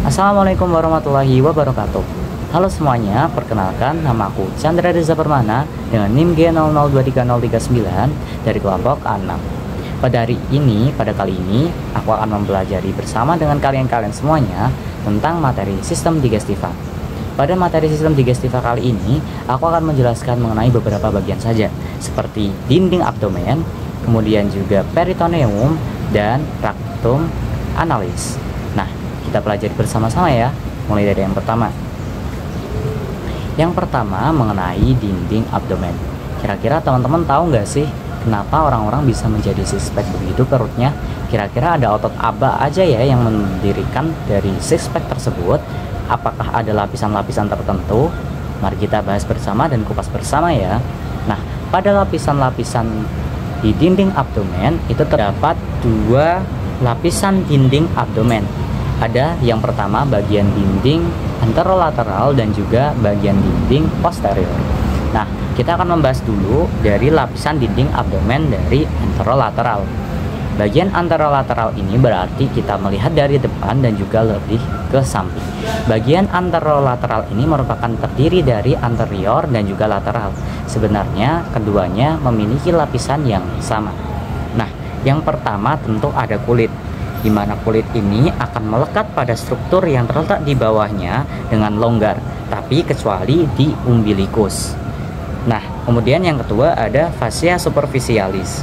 Assalamualaikum warahmatullahi wabarakatuh. Halo semuanya, perkenalkan nama aku Chandra Reza Permana dengan NIM G0023039 dari kelompok A6. Pada kali ini, aku akan mempelajari bersama dengan kalian semuanya tentang materi sistem digestiva. Pada materi sistem digestiva kali ini, aku akan menjelaskan mengenai beberapa bagian saja, seperti dinding abdomen, kemudian juga peritoneum, dan rectum analis. Nah, kita pelajari bersama-sama ya, mulai dari yang pertama. Yang pertama mengenai dinding abdomen. Kira-kira teman-teman tahu nggak sih kenapa orang-orang bisa menjadi six pack begitu perutnya? Kira-kira ada otot apa aja ya yang mendirikan dari six pack tersebut? Apakah ada lapisan-lapisan tertentu? Mari kita bahas bersama dan kupas bersama ya. Nah, pada lapisan-lapisan di dinding abdomen itu terdapat dua lapisan dinding abdomen. Ada yang pertama bagian dinding anterolateral dan juga bagian dinding posterior. Nah, kita akan membahas dulu dari lapisan dinding abdomen dari anterolateral. Bagian anterolateral ini berarti kita melihat dari depan dan juga lebih ke samping. Bagian anterolateral ini merupakan terdiri dari anterior dan juga lateral. Sebenarnya keduanya memiliki lapisan yang sama. Nah, yang pertama tentu ada kulit, di mana kulit ini akan melekat pada struktur yang terletak di bawahnya dengan longgar, tapi kecuali di umbilikus. Nah, kemudian yang kedua ada fascia superficialis.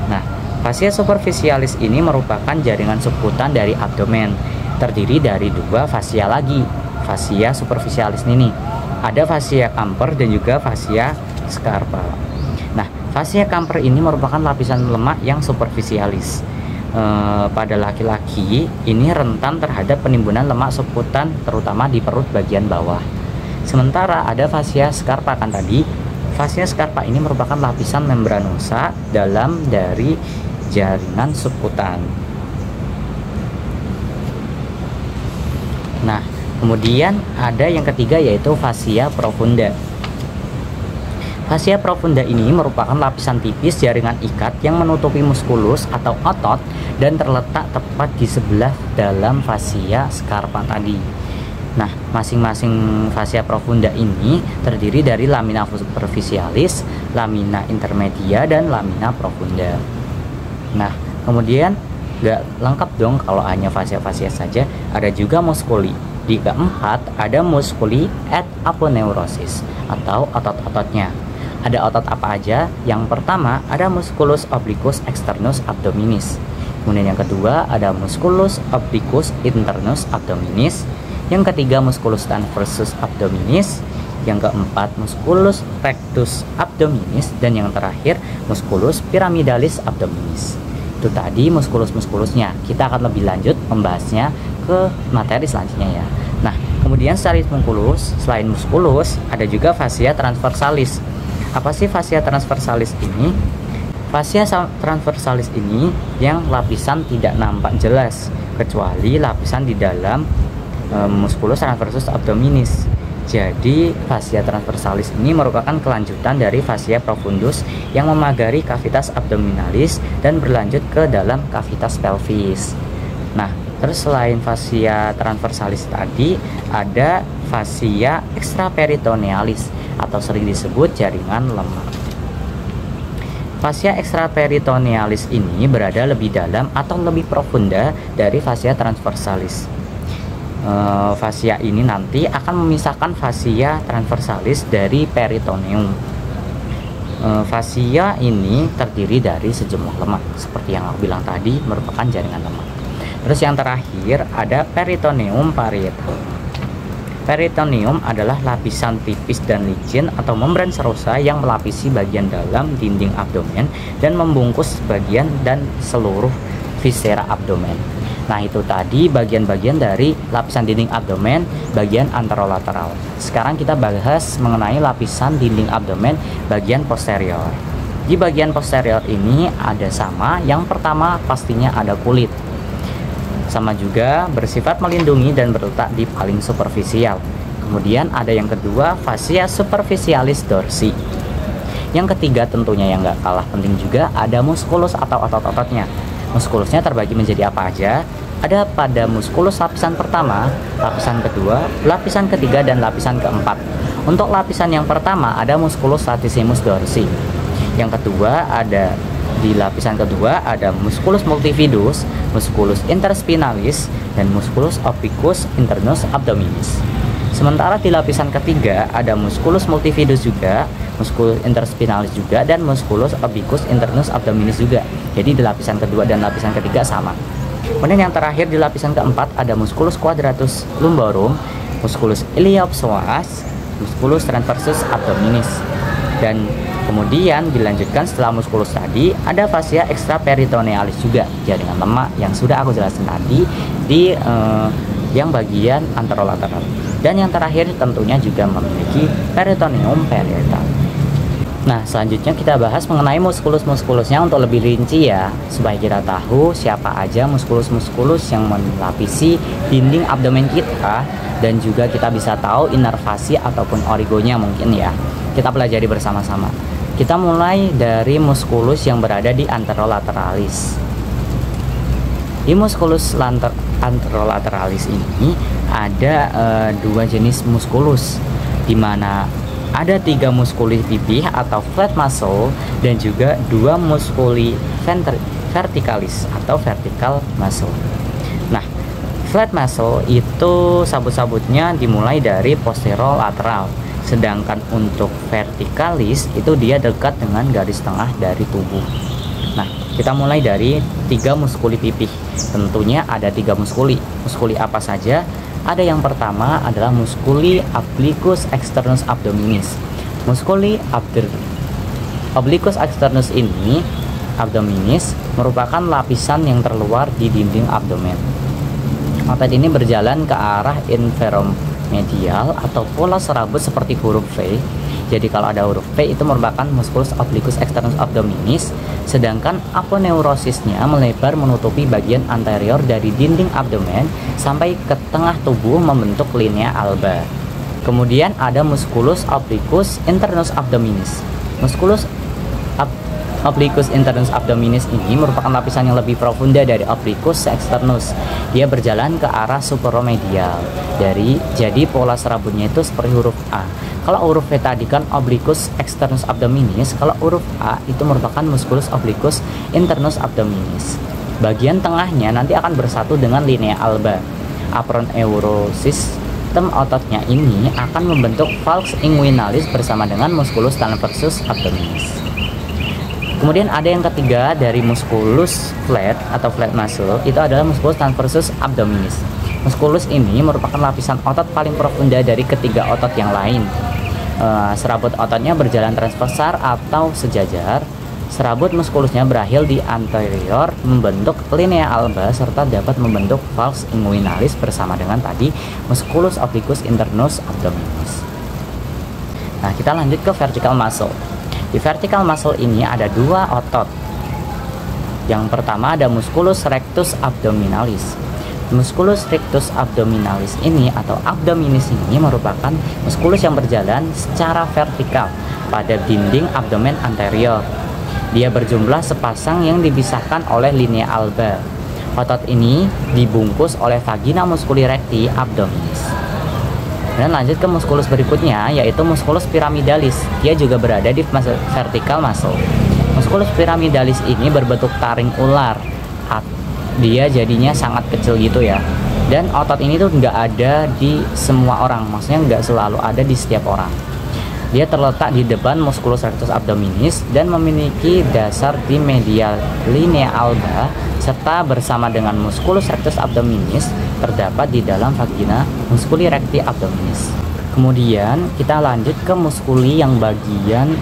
Nah, fascia superficialis ini merupakan jaringan subkutan dari abdomen, terdiri dari dua fascia lagi. Fascia superficialis ini ada fascia Camper dan juga fascia scarpa. Nah, fascia Camper ini merupakan lapisan lemak yang superficialis. Pada laki-laki ini rentan terhadap penimbunan lemak subkutan terutama di perut bagian bawah. Sementara ada fascia scarpa kan tadi. Fascia scarpa ini merupakan lapisan membranosa dalam dari jaringan subkutan. Nah, kemudian ada yang ketiga yaitu fascia profunda. Fascia profunda ini merupakan lapisan tipis jaringan ikat yang menutupi muskulus atau otot dan terletak tepat di sebelah dalam fascia scarpa tadi. Nah, masing-masing fascia profunda ini terdiri dari lamina superficialis, lamina intermedia, dan lamina profunda. Nah, kemudian nggak lengkap dong kalau hanya fascia-fascia saja, ada juga muskuli. Di keempat ada muskuli et aponeurosis atau otot-ototnya. Ada otot apa aja? Yang pertama ada musculus obliquus externus abdominis. Kemudian yang kedua ada musculus obliquus internus abdominis. Yang ketiga musculus transversus abdominis. Yang keempat musculus rectus abdominis. Dan yang terakhir musculus pyramidalis abdominis. Itu tadi muskulus-muskulusnya. Kita akan lebih lanjut membahasnya ke materi selanjutnya ya. Nah, kemudian selain muskulus ada juga fascia transversalis. Apa sih fascia transversalis ini? Fascia transversalis ini yang lapisan tidak nampak jelas kecuali lapisan di dalam musculus transversus abdominis. Jadi fascia transversalis ini merupakan kelanjutan dari fascia profundus yang memagari kavitas abdominalis dan berlanjut ke dalam kavitas pelvis. Nah, terus selain fascia transversalis tadi ada fascia extraperitonealis atau sering disebut jaringan lemak. Fascia extraperitonealis ini berada lebih dalam atau lebih profunda dari fascia transversalis. Fascia ini nanti akan memisahkan fascia transversalis dari peritoneum. Fascia ini terdiri dari sejumlah lemak, seperti yang aku bilang tadi merupakan jaringan lemak. Terus yang terakhir ada peritoneum parietal. Peritoneum adalah lapisan tipis dan licin atau membran serosa yang melapisi bagian dalam dinding abdomen dan membungkus bagian dan seluruh viscera abdomen. Nah, itu tadi bagian-bagian dari lapisan dinding abdomen bagian anterolateral. Sekarang kita bahas mengenai lapisan dinding abdomen bagian posterior. Di bagian posterior ini ada sama, yang pertama pastinya ada kulit. Sama juga bersifat melindungi dan berletak di paling superficial. Kemudian ada yang kedua fascia superficialis dorsi. Yang ketiga tentunya yang gak kalah penting juga ada musculus atau otot-ototnya. Muskulusnya terbagi menjadi apa aja? ada pada muskulus lapisan pertama, lapisan kedua, lapisan ketiga, dan lapisan keempat. Untuk lapisan yang pertama ada muskulus latissimus dorsi. Yang kedua ada di lapisan kedua ada musculus multifidus, musculus interspinalis, dan musculus obliquus internus abdominis. Sementara di lapisan ketiga ada musculus multifidus juga, musculus interspinalis juga, dan musculus obliquus internus abdominis juga. Jadi di lapisan kedua dan lapisan ketiga sama. Kemudian yang terakhir di lapisan keempat ada musculus quadratus lumborum, musculus iliopsoas, musculus transversus abdominis. Dan kemudian dilanjutkan setelah muskulus tadi ada fascia extraperitonealis juga, jaringan lemak yang sudah aku jelaskan tadi di yang bagian anterolateral. Dan yang terakhir tentunya juga memiliki peritoneum parietal. Nah, selanjutnya kita bahas mengenai muskulus-muskulusnya untuk lebih rinci ya, supaya kita tahu siapa aja muskulus-muskulus yang melapisi dinding abdomen kita, dan juga kita bisa tahu inervasi ataupun origonya mungkin ya. Kita pelajari bersama-sama. Kita mulai dari muskulus yang berada di anterolateralis. Di muskulus anterolateralis ini ada dua jenis muskulus, di mana ada 3 muskuli pipih atau flat muscle dan juga 2 muskuli verticalis atau vertical muscle. Nah, flat muscle itu sabut-sabutnya dimulai dari posterolateral, sedangkan untuk verticalis itu dia dekat dengan garis tengah dari tubuh. Nah, kita mulai dari 3 muskuli pipih. Tentunya ada 3 muskuli. Muskuli apa saja? Ada yang pertama adalah muskuli obliquus externus abdominis. Muskuli obliquus externus ini abdominis merupakan lapisan yang terluar di dinding abdomen. Otot ini berjalan ke arah inferomedial atau pola serabut seperti huruf V. Jadi kalau ada huruf V itu merupakan musculus obliquus externus abdominis, sedangkan aponeurosisnya melebar menutupi bagian anterior dari dinding abdomen sampai ke tengah tubuh membentuk linea alba. Kemudian ada musculus obliquus internus abdominis. Musculus obliquus internus abdominis ini merupakan lapisan yang lebih profunda dari obliquus externus. Dia berjalan ke arah superomedial. Jadi pola serabutnya itu seperti huruf A. Kalau huruf V tadi kan obliquus externus abdominis, kalau huruf A itu merupakan musculus obliquus internus abdominis. Bagian tengahnya nanti akan bersatu dengan linea alba. Aponeurosis sistem ototnya ini akan membentuk valgus inguinalis bersama dengan musculus transversus abdominis. Kemudian ada yang ketiga dari musculus flat atau flat muscle, itu adalah musculus transversus abdominis. Musculus ini merupakan lapisan otot paling profunda dari ketiga otot yang lain. Serabut ototnya berjalan transversal atau sejajar. Serabut muskulusnya berakhir di anterior membentuk linea alba serta dapat membentuk valgus inguinalis bersama dengan tadi musculus obliquus internus abdominis. Nah, kita lanjut ke vertical muscle. Di vertical muscle ini ada 2 otot. Yang pertama ada musculus rectus abdominalis. Musculus rectus abdominalis ini atau abdominis ini merupakan muskulus yang berjalan secara vertikal pada dinding abdomen anterior. Dia berjumlah sepasang yang dipisahkan oleh linea alba. Otot ini dibungkus oleh vagina musculi recti abdominis. Dan lanjut ke muskulus berikutnya yaitu musculus pyramidalis. Dia juga berada di vertical muscle. Musculus pyramidalis ini berbentuk taring ular. Dia jadinya sangat kecil gitu ya. Dan otot ini tuh nggak ada di semua orang, maksudnya nggak selalu ada di setiap orang. Dia terletak di depan musculus rectus abdominis dan memiliki dasar di medial linea alba serta bersama dengan musculus rectus abdominis terdapat di dalam vagina musculi recti abdominis. Kemudian kita lanjut ke muskuli yang bagian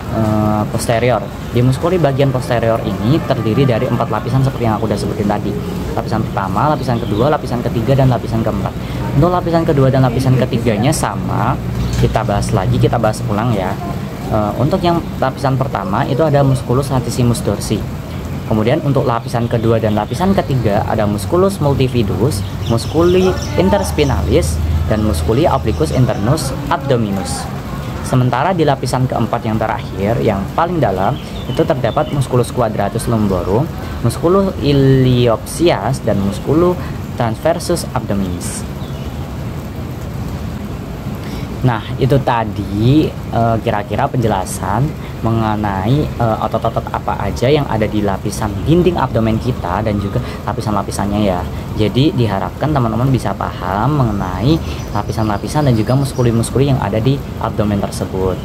posterior. Di muskuli bagian posterior ini terdiri dari 4 lapisan seperti yang aku udah sebutin tadi. Lapisan pertama, lapisan kedua, lapisan ketiga, dan lapisan keempat. Untuk lapisan kedua dan lapisan ketiganya sama. Kita bahas ulang ya. Untuk yang lapisan pertama itu ada musculus latissimus dorsi. Kemudian untuk lapisan kedua dan lapisan ketiga ada musculus multifidus, musculi interspinalis, dan musculi obliquus internus abdominus. Sementara di lapisan keempat yang terakhir, yang paling dalam, itu terdapat musculus quadratus lumborum, musculus iliopsias, dan musculus transversus abdominis. Nah, itu tadi kira-kira penjelasan mengenai otot-otot apa aja yang ada di lapisan dinding abdomen kita dan juga lapisan-lapisannya ya. Jadi diharapkan teman-teman bisa paham mengenai lapisan-lapisan dan juga muskuli-muskuli yang ada di abdomen tersebut.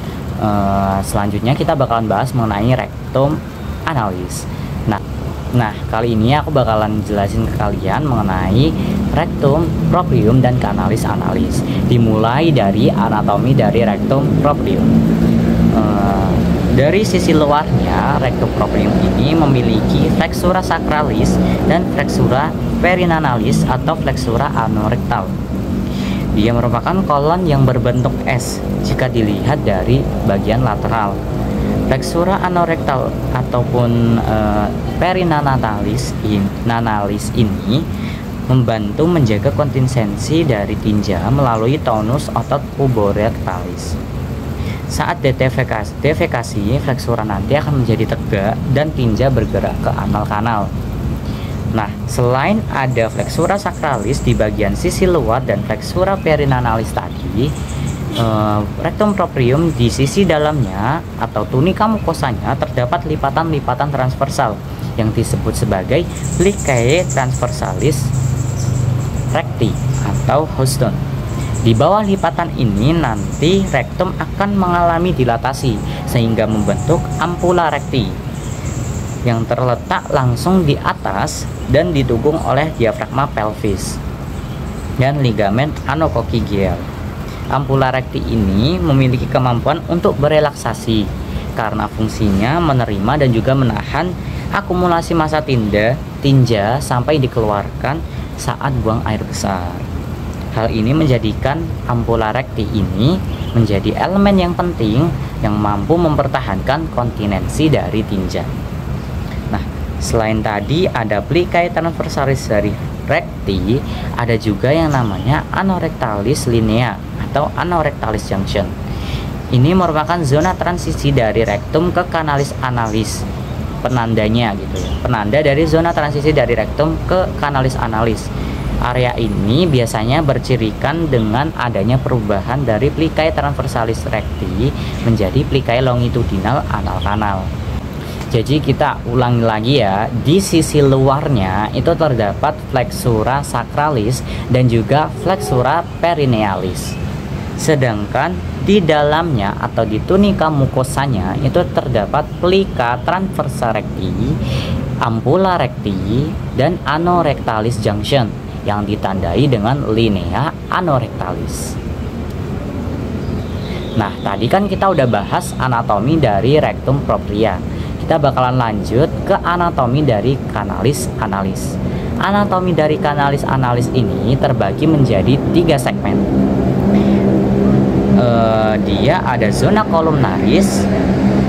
Selanjutnya kita bakalan bahas mengenai rectum analis. Nah, kali ini aku bakalan jelasin ke kalian mengenai rectum proprium dan canalis analis. Dimulai dari anatomi dari rectum proprium. Dari sisi luarnya, rectum proprium ini memiliki flexura sacralis dan flexura perinanalis atau flexura anorektal. Dia merupakan kolon yang berbentuk S jika dilihat dari bagian lateral. Flexura anorektal ataupun perinanalis ini membantu menjaga konsistensi dari tinja melalui tonus otot puborectalis. Saat defekasi, flexura nanti akan menjadi tegak dan tinja bergerak ke anal kanal. Nah, selain ada flexura sacralis di bagian sisi luar dan flexura perinanalis tadi, rectum proprium di sisi dalamnya atau tunika mukosanya terdapat lipatan-lipatan transversal yang disebut sebagai plicae transversalis recti atau Houston. Di bawah lipatan ini nanti rektum akan mengalami dilatasi sehingga membentuk ampula recti yang terletak langsung di atas dan didukung oleh diafragma pelvis dan ligamen anokokigel. Ampula recti ini memiliki kemampuan untuk berelaksasi karena fungsinya menerima dan juga menahan akumulasi massa tinja sampai dikeluarkan saat buang air besar. Hal ini menjadikan ampula recti ini menjadi elemen yang penting yang mampu mempertahankan kontinensi dari tinja. Nah, selain tadi ada plicae transversalis dari recti, ada juga yang namanya anorectalis linea atau anorectalis junction. Ini merupakan zona transisi dari rectum ke canalis analis. Penandanya gitu ya. Penanda dari zona transisi dari rectum ke canalis analis. Area ini biasanya bercirikan dengan adanya perubahan dari plicae transversalis recti menjadi plicae longitudinal anal kanal. Jadi kita ulangi lagi ya, di sisi luarnya itu terdapat flexura sacralis dan juga flexura perinealis. Sedangkan di dalamnya atau di tunika mukosanya itu terdapat plica transversa recti, ampula recti, dan anorectalis junction yang ditandai dengan linea anorectalis. Nah, tadi kan kita udah bahas anatomi dari rectum propria. Kita bakalan lanjut ke anatomi dari canalis analis. Anatomi dari canalis analis ini terbagi menjadi 3 segmen. Dia ada zona columnaris,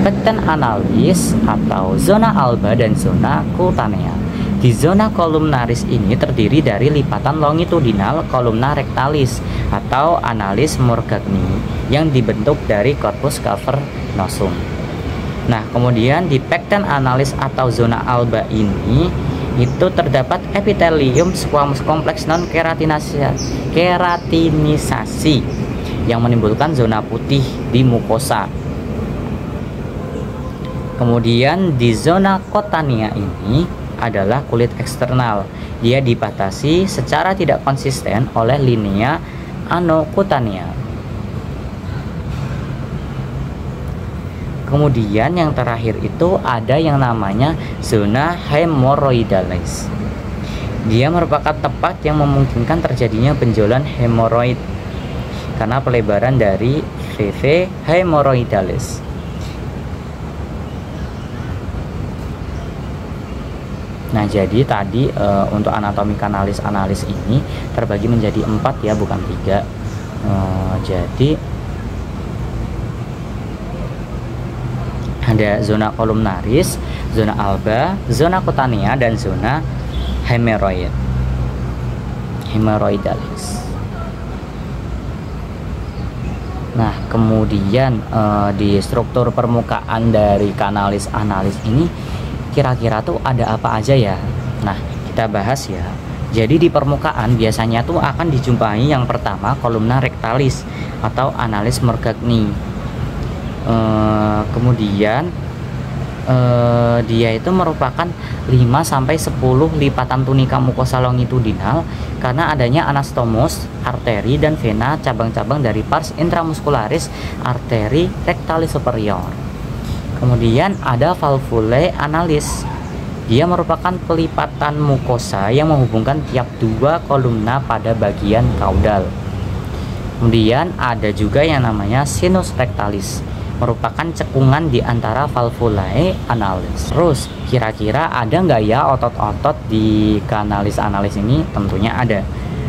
pecten analis atau zona alba dan zona cutanea. Di zona columnaris ini terdiri dari lipatan longitudinal columna rectalis atau analis Morgagni yang dibentuk dari corpus cavernosum. Nah, kemudian di pecten analis atau zona alba ini itu terdapat epitelium squamous kompleks non keratinisasi yang menimbulkan zona putih di mukosa. Kemudian di zona cutanea ini adalah kulit eksternal. Dia dibatasi secara tidak konsisten oleh linea anocutanea. Kemudian yang terakhir itu ada yang namanya zona hemorrhoidalis. Dia merupakan tempat yang memungkinkan terjadinya benjolan hemoroid karena pelebaran dari VV hemorrhoidalis. Nah, jadi tadi untuk anatomi canalis analis ini terbagi menjadi 4 ya, bukan 3. Jadi ada zona columnaris, zona alba, zona cutanea, dan zona hemorrhoidalis. Nah, kemudian di struktur permukaan dari canalis analis ini kira-kira tuh ada apa aja ya? Nah, kita bahas ya. Jadi di permukaan biasanya tuh akan dijumpai yang pertama kolumna rectalis atau analis Morgagni. Kemudian dia itu merupakan 5-10 lipatan tunika mukosa longitudinal karena adanya anastomus, arteri, dan vena cabang-cabang dari pars intramuscularis arteri rectalis superior. Kemudian ada valvulae analis. Dia merupakan pelipatan mukosa yang menghubungkan tiap dua kolumna pada bagian kaudal. Kemudian ada juga yang namanya sinus rectalis, merupakan cekungan di antara valvulae analis. Terus kira-kira ada nggak ya otot-otot di kanalis analis ini? Tentunya ada.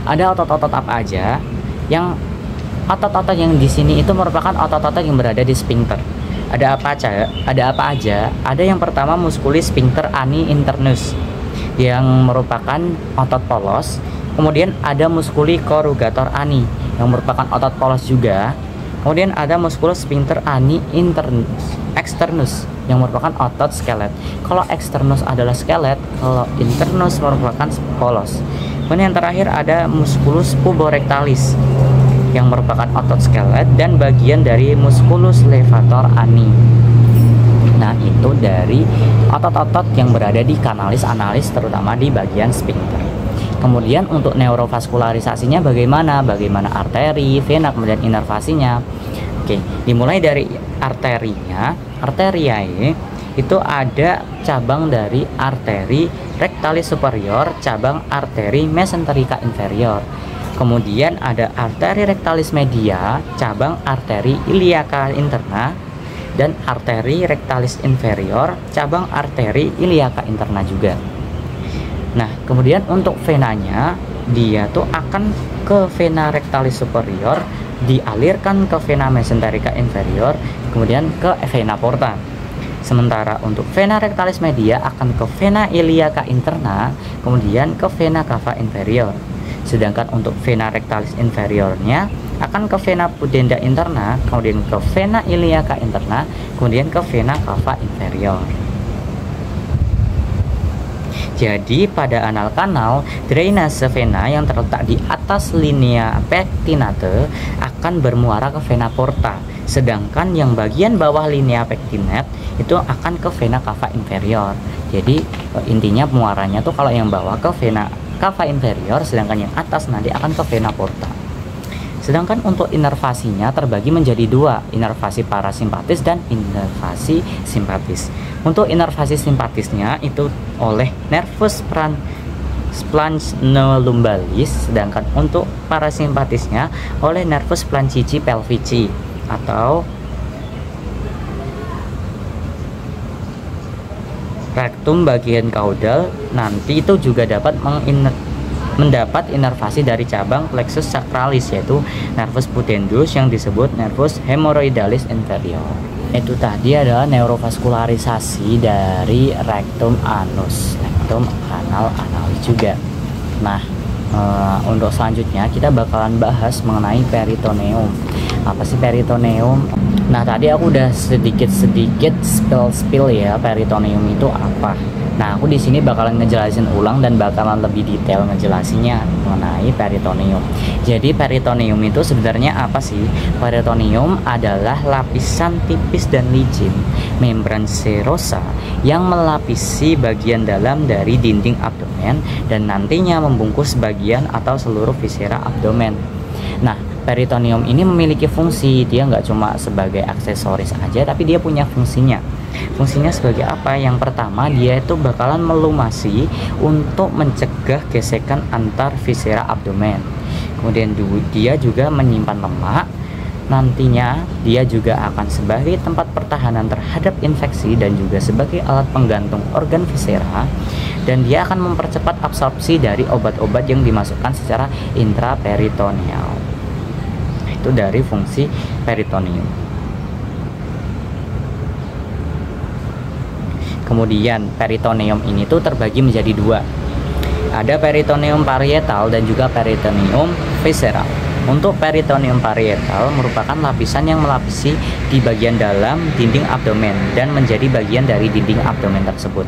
Ada otot-otot apa aja? Yang otot-otot yang di sini itu merupakan otot-otot yang berada di sphincter. Ada apa aja? Ada yang pertama musculus sphincter ani internus yang merupakan otot polos. Kemudian ada musculi corrugator ani yang merupakan otot polos juga. Kemudian ada musculus sphincter ani externus yang merupakan otot skelet. Kalau externus adalah skelet, kalau internus merupakan polos. Kemudian yang terakhir ada musculus puborectalis yang merupakan otot skelet dan bagian dari musculus levator ani. Nah, itu dari otot-otot yang berada di kanalis analis, terutama di bagian sphincter. Kemudian untuk neurovaskularisasinya bagaimana? Bagaimana arteri, vena, kemudian inervasinya. Oke, dimulai dari arterinya. Arteriae itu ada cabang dari arteri rectalis superior, cabang arteri mesenterica inferior. Kemudian ada arteri rectalis media, cabang arteri iliaca interna, dan arteri rectalis inferior, cabang arteri iliaca interna juga. Nah, kemudian untuk venanya, dia tuh akan ke vena rectalis superior, dialirkan ke vena mesenterica inferior, kemudian ke vena porta. Sementara untuk vena rectalis media akan ke vena iliaca interna, kemudian ke vena cava inferior. Sedangkan untuk vena rectalis inferiornya akan ke vena pudenda interna, kemudian ke vena iliaca interna, kemudian ke vena cava inferior. Jadi pada anal kanal, drainase vena yang terletak di atas linea pectinate akan bermuara ke vena porta, sedangkan yang bagian bawah linea pectinate itu akan ke vena cava inferior. Jadi intinya muaranya tuh kalau yang bawah ke vena cava inferior, sedangkan yang atas nanti akan ke vena porta. Sedangkan untuk inervasinya terbagi menjadi dua, inervasi parasimpatis dan inervasi simpatis. Untuk inervasi simpatisnya itu oleh nervus splenolumbalis, sedangkan untuk parasimpatisnya oleh nervus plancici pelvici atau rektum bagian kaudal. Nanti itu juga dapat mendapat inervasi dari cabang plexus sacralis, yaitu nervus pudendus yang disebut nervus hemorrhoidalis inferior. Itu tadi adalah neurovaskularisasi dari rektum anus, rektum kanal analis juga. Nah, untuk selanjutnya kita bakalan bahas mengenai peritoneum. Apa sih peritoneum? Nah, tadi aku udah sedikit spill ya peritoneum itu apa. Nah, aku di sini bakalan ngejelasin ulang dan bakalan lebih detail ngejelasinnya mengenai peritoneum. Jadi peritoneum itu sebenarnya apa sih? Peritoneum adalah lapisan tipis dan licin membran serosa yang melapisi bagian dalam dari dinding abdomen dan nantinya membungkus bagian atau seluruh viscera abdomen. Nah, peritoneum ini memiliki fungsi, dia nggak cuma sebagai aksesoris aja, tapi dia punya fungsinya. Fungsinya sebagai apa? Yang pertama, dia itu bakalan melumasi untuk mencegah gesekan antar viscera abdomen. Kemudian dia juga menyimpan lemak. Nantinya dia juga akan sebagai tempat pertahanan terhadap infeksi dan juga sebagai alat penggantung organ viscera, dan dia akan mempercepat absorpsi dari obat-obat yang dimasukkan secara intraperitoneal. Itu dari fungsi peritoneum. Kemudian peritoneum ini tuh terbagi menjadi dua. Ada peritoneum parietal dan juga peritoneum visceral. Untuk peritoneum parietal merupakan lapisan yang melapisi di bagian dalam dinding abdomen dan menjadi bagian dari dinding abdomen tersebut.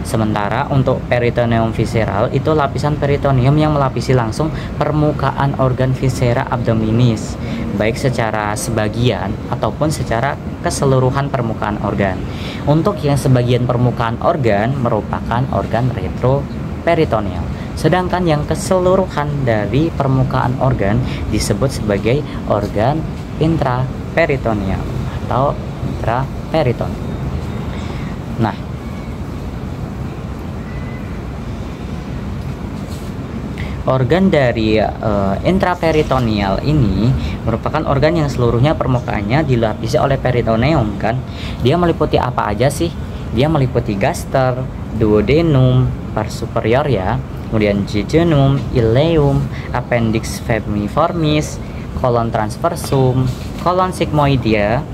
Sementara untuk peritoneum visceral itu lapisan peritoneum yang melapisi langsung permukaan organ viscera abdominis, baik secara sebagian ataupun secara keseluruhan permukaan organ. Untuk yang sebagian permukaan organ merupakan organ retroperitoneal, sedangkan yang keseluruhan dari permukaan organ disebut sebagai organ intraperitoneal atau intraperitoneal. Nah, organ dari intraperitoneal ini merupakan organ yang seluruhnya permukaannya dilapisi oleh peritoneum kan. Dia meliputi apa aja sih? Dia meliputi gaster, duodenum, pars superior ya, kemudian jejunum, ileum, appendix feminiformis, kolon transversum, kolon sigmoidea,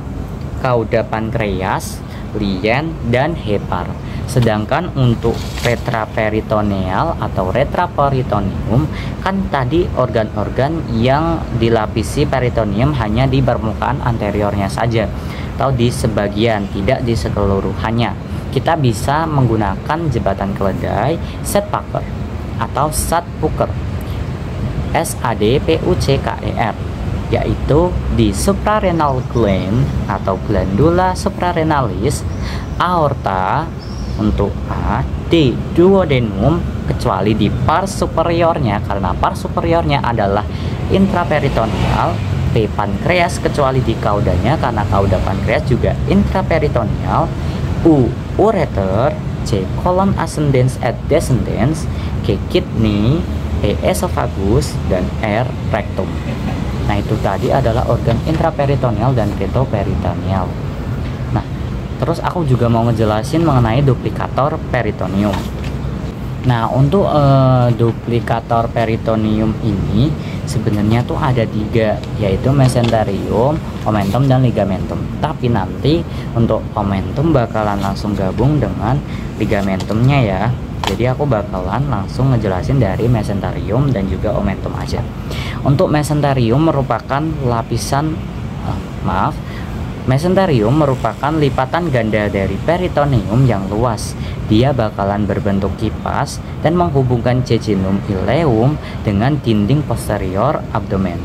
cauda pankreas, lien, dan hepar. Sedangkan untuk retraperitoneal atau retraperitoneum kan tadi organ-organ yang dilapisi peritoneum hanya di permukaan anteriornya saja atau di sebagian, tidak di keseluruhannya. Kita bisa menggunakan jembatan keledai Sedgpucker atau Sadpucker, SADPUCKER, yaitu di suprarenal gland atau glandula suprarenalis, aorta untuk A, D, duodenum, kecuali di pars superiornya karena pars superiornya adalah intraperitoneal, P, pankreas kecuali di kaudanya karena kauda pankreas juga intraperitoneal, U, ureter, C, colon ascendens et descendens, K, kidney, E, esophagus, dan R, rectum. Nah, itu tadi adalah organ intraperitoneal dan retroperitoneal. Terus aku juga mau ngejelasin mengenai duplikator peritoneum. Nah, untuk duplikator peritoneum ini sebenarnya tuh ada 3, yaitu mesenterium, omentum, dan ligamentum. Tapi nanti untuk omentum bakalan langsung gabung dengan ligamentumnya ya. Jadi aku bakalan langsung ngejelasin dari mesenterium dan juga omentum aja. Untuk mesenterium merupakan lapisan mesenterium merupakan lipatan ganda dari peritoneum yang luas. Dia bakalan berbentuk kipas dan menghubungkan jejunum ileum dengan dinding posterior abdomen.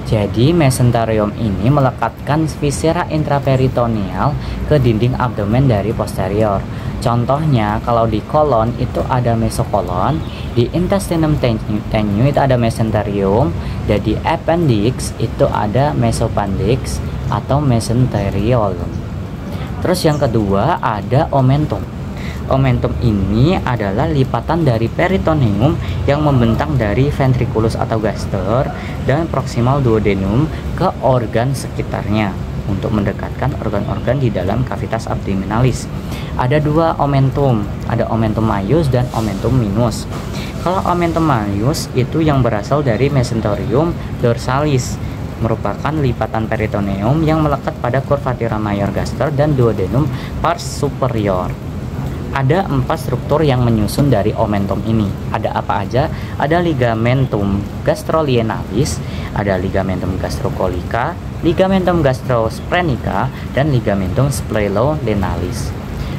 Jadi mesenterium ini melekatkan viscera intraperitoneal ke dinding abdomen dari posterior. Contohnya kalau di kolon itu ada mesokolon, di intestinum tenue itu ada mesenterium, dan di appendix itu ada mesopendix atau mesenteriol. Terus yang kedua ada omentum. Omentum ini adalah lipatan dari peritoneum yang membentang dari ventriculus atau gaster dan proximal duodenum ke organ sekitarnya untuk mendekatkan organ-organ di dalam cavitas abdominalis. Ada 2 omentum, ada omentum maius dan omentum minus. Kalau omentum maius itu yang berasal dari mesenterium dorsalis, merupakan lipatan peritoneum yang melekat pada curvatura major gaster dan duodenum pars superior. Ada 4 struktur yang menyusun dari omentum ini. Ada apa aja? Ada ligamentum gastrolienalis, ada ligamentum gastrocolica, ligamentum gastrosprenica, dan ligamentum splenolenalis.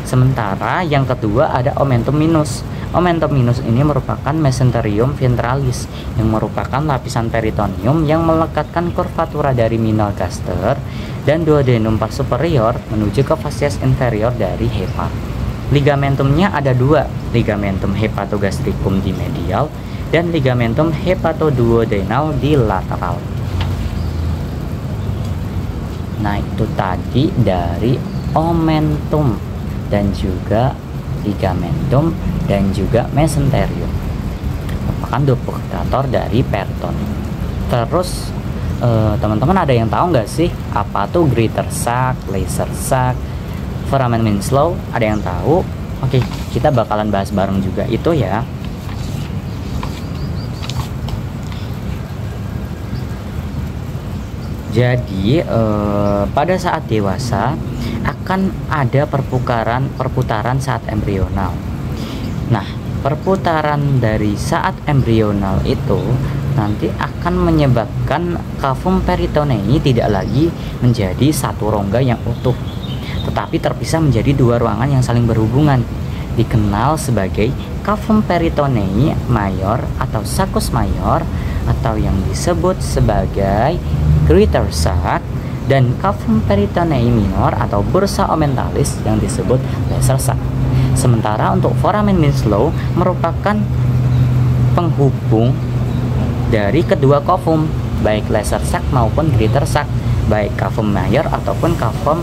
Sementara yang kedua ada omentum minus. Omentum minus ini merupakan mesenterium ventralis yang merupakan lapisan peritoneum yang melekatkan kurvatura dari minor gaster dan duodenum pars superior menuju ke fasies inferior dari hepar. Ligamentumnya ada 2, ligamentum hepatogastricum di medial dan ligamentum hepatoduodenal di lateral. Nah, itu tadi dari omentum dan juga ligamentum dan juga mesenterium, merupakan duplikator dari peritoneum. Terus teman-teman ada yang tahu nggak sih apa tuh greater sac, lesser sac, foramen Winslow? Ada yang tahu? Oke, kita bakalan bahas bareng juga itu ya. Jadi pada saat dewasa akan ada perputaran saat embrional. Nah, perputaran dari saat embrional itu nanti akan menyebabkan cavum peritonei tidak lagi menjadi satu rongga yang utuh, tetapi terpisah menjadi dua ruangan yang saling berhubungan, dikenal sebagai cavum peritonei mayor atau saccus mayor, atau yang disebut sebagai greater sac, dan cavum peritonei minor atau bursa omentalis yang disebut lesser sac. Sementara untuk foramen Winslow merupakan penghubung dari kedua cavum, baik lesser sac maupun greater sac, baik cavum mayor ataupun cavum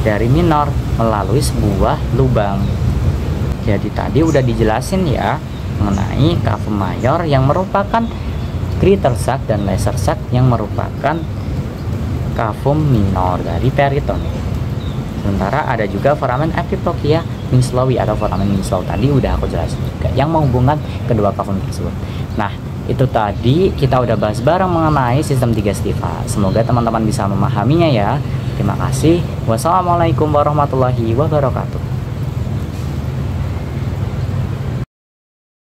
dari minor, melalui sebuah lubang. Jadi tadi udah dijelasin ya mengenai cavum mayor yang merupakan greater sac dan lesser sac yang merupakan cavum minor dari peritoneum. Sementara ada juga foramen epiplokia Winslowi atau foramen Winslow, tadi udah aku jelasin juga yang menghubungkan kedua cavum tersebut. Nah, itu tadi kita udah bahas bareng mengenai sistem digestiva. Semoga teman-teman bisa memahaminya ya. Terima kasih. Wassalamualaikum warahmatullahi wabarakatuh.